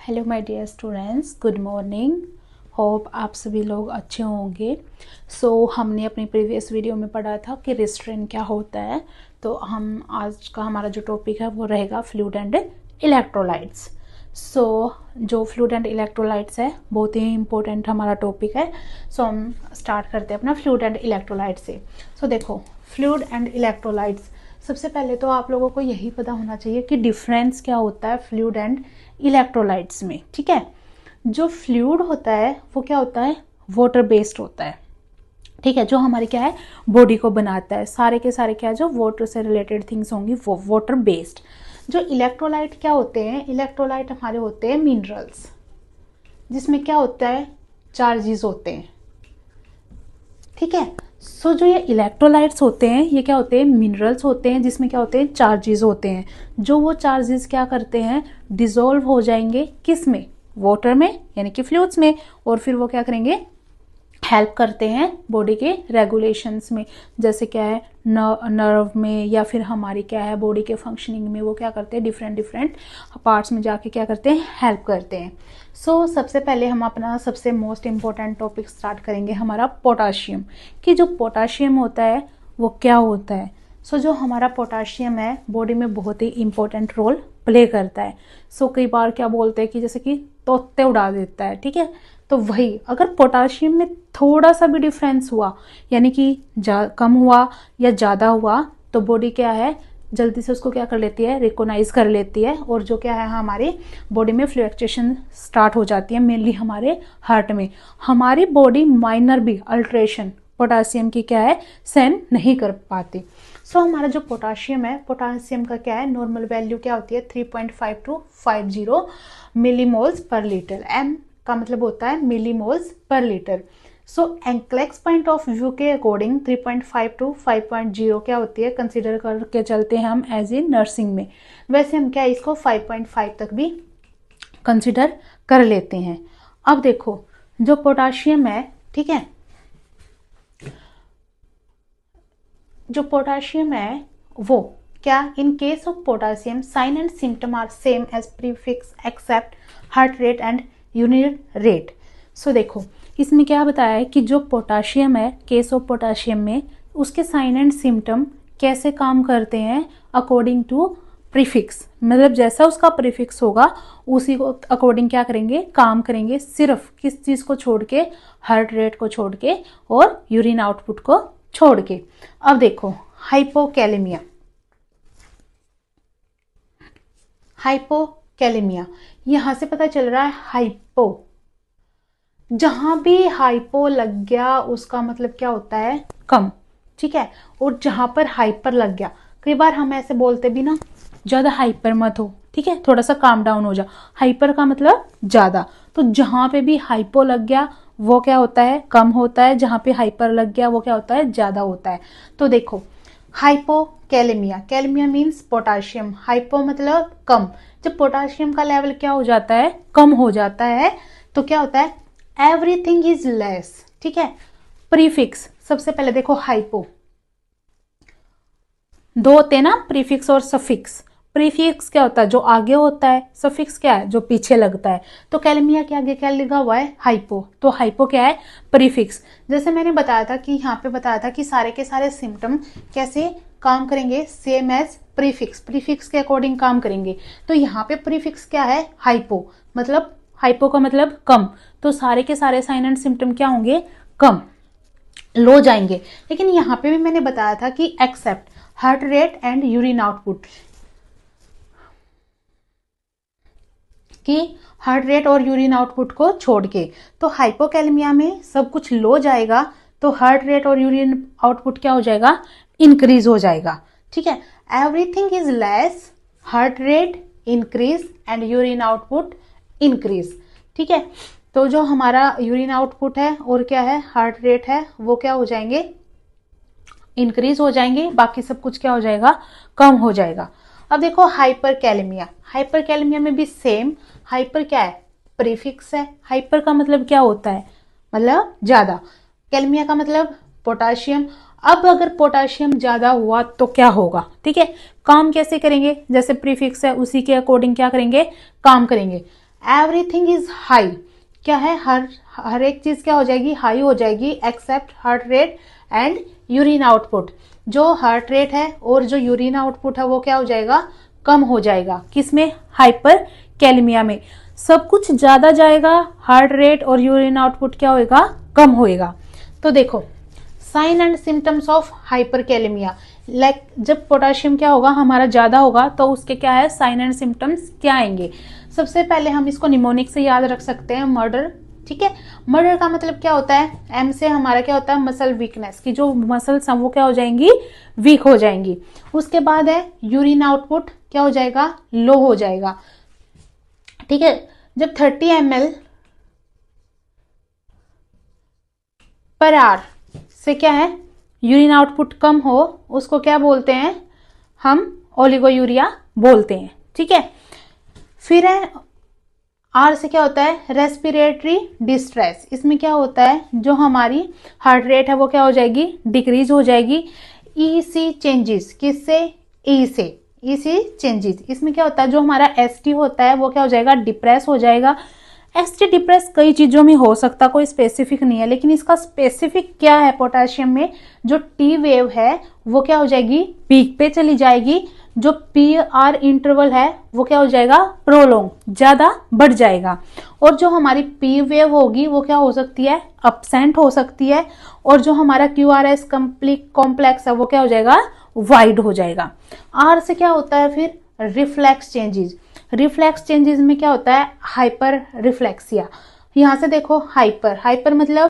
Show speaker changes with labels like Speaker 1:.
Speaker 1: Hello my dear students, good morning. Hope आप सभी लोग अच्छे होंगे। हमने अपनी प्रीवियस वीडियो में पढ़ा था कि रेस्ट्रेंट क्या होता है। तो हम आज का हमारा जो टॉपिक है वो रहेगा फ्लूइड एंड इलेक्ट्रोलाइट्स। जो फ्लूइड एंड इलेक्ट्रोलाइट्स है बहुत ही इंपॉर्टेंट हमारा टॉपिक है। हम स्टार्ट करते हैं अपना फ्लूइड एंड इलेक्ट्रोलाइट से। देखो, फ्लूइड एंड इलेक्ट्रोलाइट्स, सबसे पहले तो आप लोगों को यही पता होना चाहिए कि डिफरेंस क्या होता है फ्लूइड एंड इलेक्ट्रोलाइट्स में। ठीक है, जो फ्लूइड होता है वो क्या होता है, वाटर बेस्ड होता है। ठीक है, जो हमारी क्या है बॉडी को बनाता है, सारे के सारे क्या है जो वाटर से रिलेटेड थिंग्स होंगी वो वाटर बेस्ड। जो इलेक्ट्रोलाइट क्या होते हैं, इलेक्ट्रोलाइट हमारे होते हैं मिनरल्स, जिसमें क्या होता है चार्जेस होते हैं। ठीक है, जो ये इलेक्ट्रोलाइट्स होते हैं ये क्या होते हैं मिनरल्स होते हैं, जिसमें क्या होते हैं चार्जेस होते हैं। जो वो चार्जेस क्या करते हैं डिसॉल्व हो जाएंगे किस में, वाटर में यानी कि फ्लूइड्स में, और फिर वो क्या करेंगे हेल्प करते हैं बॉडी के रेगुलेशंस में। जैसे क्या है नर्व में, या फिर हमारी क्या है बॉडी के फंक्शनिंग में वो क्या करते हैं डिफरेंट डिफरेंट पार्ट्स में जाके क्या करते हैं हेल्प करते हैं। सबसे पहले हम अपना सबसे मोस्ट इम्पोर्टेंट टॉपिक स्टार्ट करेंगे हमारा पोटाशियम, कि जो पोटाशियम होता है वो क्या होता है। जो हमारा पोटाशियम है बॉडी में बहुत ही इंपॉर्टेंट रोल प्ले करता है। कई बार क्या बोलते हैं कि जैसे कि तोते उड़ा देता है। ठीक है, तो वही अगर पोटाशियम में थोड़ा सा भी डिफरेंस हुआ, यानी कि कम हुआ या ज़्यादा हुआ, तो बॉडी क्या है जल्दी से उसको क्या कर लेती है रिकॉग्नाइज कर लेती है, और जो क्या है हमारी बॉडी में फ्लक्चुएशन स्टार्ट हो जाती है, मेनली हमारे हार्ट में। हमारी बॉडी माइनर भी अल्ट्रेशन पोटासियम की क्या है सहन नहीं कर पाती। हमारा जो पोटाशियम है, पोटासियम का क्या है नॉर्मल वैल्यू क्या होती है 3.5 to 50 मिलीमोल्स पर लीटर। एम का मतलब होता है मिलीमोल्स पर लीटर। एंक्लेक्स पॉइंट ऑफ व्यू के अकॉर्डिंग 3.5 to 5.0 क्या होती है कंसीडर करके चलते हैं हम एज ए नर्सिंग में। वैसे हम क्या इसको 5.5 तक भी कंसीडर कर लेते हैं। अब देखो जो पोटाशियम है, ठीक है, जो पोटाशियम है वो क्या in case of potassium sign and symptom are same as prefix except heart rate and urine rate. देखो इसमें क्या बताया है कि जो पोटाशियम है केस ऑफ पोटाशियम में उसके साइन एंड सिम्टम कैसे काम करते हैं अकॉर्डिंग टू प्रीफिक्स, मतलब जैसा उसका प्रीफिक्स होगा उसी को अकॉर्डिंग क्या करेंगे काम करेंगे, सिर्फ किस चीज को छोड़ के, हार्ट रेट को छोड़ के और यूरिन आउटपुट को छोड़ के। अब देखो हाइपोकैलेमिया, हाइपोकैलेमिया यहां से पता चल रहा है हाइपो, जहां भी हाइपो लग गया उसका मतलब क्या होता है कम। ठीक है, और जहां पर हाइपर लग गया, कई बार हम ऐसे बोलते भी ना ज्यादा हाइपर मत हो, ठीक है थोड़ा सा काम डाउन हो जा, हाइपर का मतलब ज्यादा। तो जहां पे भी हाइपो लग गया वो क्या होता है कम होता है, जहां पे हाइपर लग गया वो क्या होता है ज्यादा होता है। तो देखो hypokalemia, kalaemia means potassium, hypo मतलब कम। जब पोटाशियम का लेवल क्या हो जाता है कम हो जाता है तो क्या होता है एवरीथिंग इज लेस। ठीक है, प्रीफिक्स सबसे पहले देखो हाइपो, दो होते हैं ना प्रीफिक्स और सफिक्स। प्रीफिक्स क्या होता है जो आगे होता है, सफिक्स क्या है जो पीछे लगता है। तो कैलेमिया के आगे क्या लिखा हुआ है हाइपो, तो हाइपो क्या है प्रीफिक्स। जैसे मैंने बताया था कि यहाँ पे बताया था कि सारे के सारे सिम्टम कैसे काम करेंगे सेम एज प्रीफिक्स, प्रीफिक्स के अकॉर्डिंग काम करेंगे। तो यहाँ पे प्रीफिक्स क्या है हाइपो, मतलब हाइपो का मतलब कम, तो सारे के सारे साइन एंड सिम्टम क्या होंगे कम, लो जाएंगे। लेकिन यहाँ पे भी मैंने बताया था कि except heart rate and urine output, कि हार्ट रेट और यूरिन आउटपुट को छोड़ के। तो हाइपोकैलेमिया में सब कुछ लो जाएगा तो हार्ट रेट और यूरिन आउटपुट क्या हो जाएगा इंक्रीज हो जाएगा। ठीक है, everything is less, heart rate increase and urine output increase. ठीक है, तो जो हमारा यूरिन आउटपुट है और क्या है हार्ट रेट है वो क्या हो जाएंगे इंक्रीज हो जाएंगे, बाकी सब कुछ क्या हो जाएगा कम हो जाएगा। अब देखो हाइपरकैलेमिया, हाइपरकैलेमिया में भी सेम, हाइपर क्या है प्रीफिक्स है, हाइपर का मतलब क्या होता है मतलब ज्यादा, कैलेमिया का मतलब पोटाशियम। अब अगर पोटाशियम ज्यादा हुआ तो क्या होगा, ठीक है काम कैसे करेंगे, जैसे प्रीफिक्स है उसी के अकॉर्डिंग क्या करेंगे काम करेंगे। एवरीथिंग इज हाई, क्या है, हर एक चीज क्या हो जाएगी, हाई हो जाएगी, except heart rate and urine output. जो हार्ट रेट है और जो यूरिन आउटपुट है वो क्या हो जाएगा, कम हो जाएगा। किसमें, हाइपर कैलेमिया में। सब कुछ ज्यादा जाएगा, हार्ट रेट और यूरिन आउटपुट क्या होएगा, कम होएगा। तो देखो sign and symptoms of hyperkalaemia, like जब पोटाशियम क्या होगा, हमारा ज्यादा होगा तो उसके क्या है, साइन एंड सिम्टम्स क्या आएंगे। सबसे पहले हम इसको निमोनिक से याद रख सकते हैं, मर्डर। ठीक है, मर्डर का मतलब क्या होता है, एम से हमारा क्या होता है, मसल वीकनेस, की जो मसल्स हैं वो क्या हो जाएंगी, वीक हो जाएंगी। उसके बाद है यूरिन आउटपुट क्या हो जाएगा, लो हो जाएगा। ठीक है, जब 30 ml पर आवर से क्या है, यूरिन आउटपुट कम हो, उसको क्या बोलते हैं, हम ओलिगोयूरिया बोलते हैं। ठीक है, फिर है आर से क्या होता है, रेस्पिरेटरी डिस्ट्रेस। इसमें क्या होता है, जो हमारी हार्ट रेट है वो क्या हो जाएगी, डिक्रीज हो जाएगी। ई सी चेंजेस, किससे, ई से, ई सी चेंजेस। इसमें क्या होता है, जो हमारा एस टी होता है वो क्या हो जाएगा, डिप्रेस हो जाएगा। एस टी डिप्रेस कई चीजों में हो सकता, कोई स्पेसिफिक नहीं है, लेकिन इसका स्पेसिफिक क्या है, पोटाशियम में जो टी वेव है वो क्या हो जाएगी, पीक पे चली जाएगी। जो पी आर इंटरवल है वो क्या हो जाएगा, प्रोलोंग, ज्यादा बढ़ जाएगा। और जो हमारी पी वेव होगी वो क्या हो सकती है, अपसेंट हो सकती है। और जो हमारा क्यू आर एस कॉम्प्लेक्स है वो क्या हो जाएगा, वाइड हो जाएगा। आर से क्या होता है फिर, रिफ्लेक्स चेंजेस। रिफ्लेक्स चेंजेस में क्या होता है, हाइपर रिफ्लेक्सिया। यहां से देखो हाइपर, हाइपर मतलब